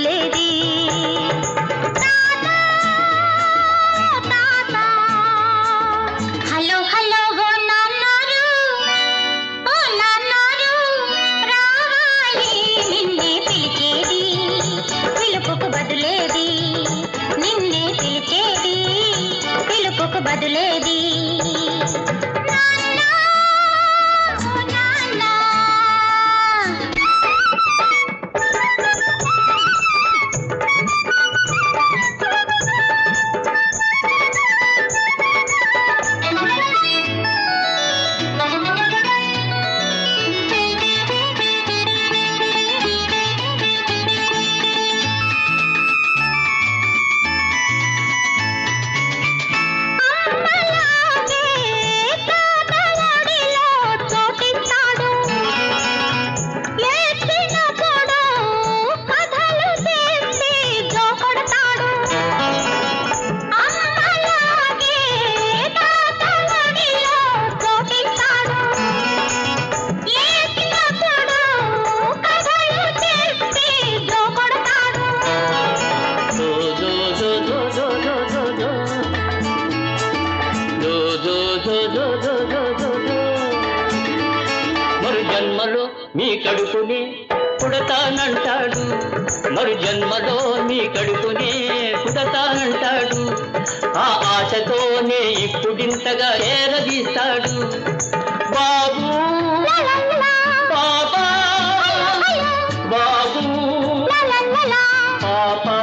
బదులేది hello hello ఓ నాన్నారు ఓ నాన్నారు రావాలి నిన్నే పిలిచేది పిలుపుకు బదులేది నిన్నే పిలిచేది పిలుపుకు బదులేది మరు జన్మలో మీ కడుపునే పుడతానంటాడు మరు జన్మలో మీ కడుపునే పుడతానంటాడు ఆ ఆశతోనే ఇప్పుడింతగా ఏరదీస్తాడు బాబు బాబా బాబు పాపా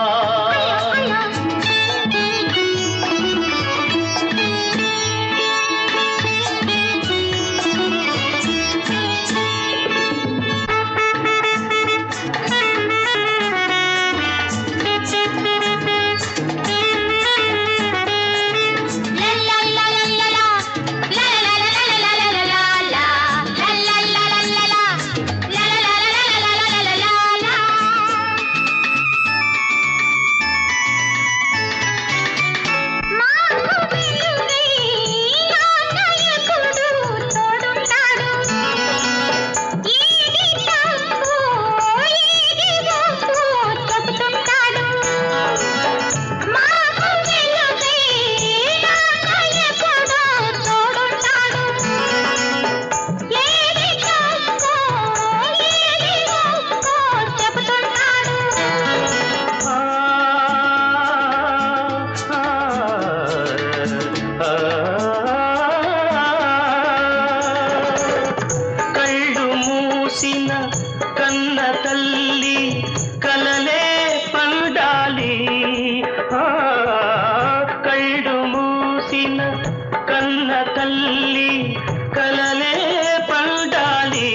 కన్న తల్లి కలలే పండాలి కళ్ళు మూసిన కన్న తల్లి కలలే పండాలి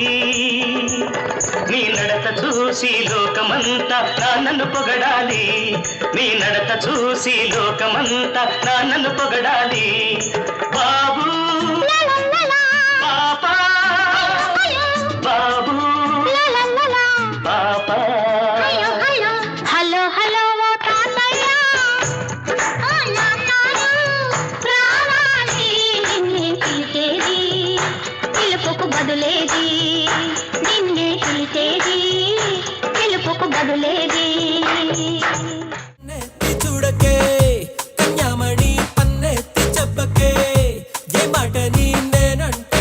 నీ నడత చూసి లోకమంతా నన్ను పొగడాలి నీ నడత చూసి లోకమంతా నన్ను పొగడాలి బాబు పాపా బాబు పాపా హలో హలో ఓ తాతయ్య ఓ నాన్నారు రావాలి నిన్నే పిలిచేది పిలుపుకు బదులేది నిన్నే పిలిచేది పిలుపుకు బదులేది చూడకే కన్యామణి పన్నెత్తి చెప్పకే ఏ మాట నీ నేనంట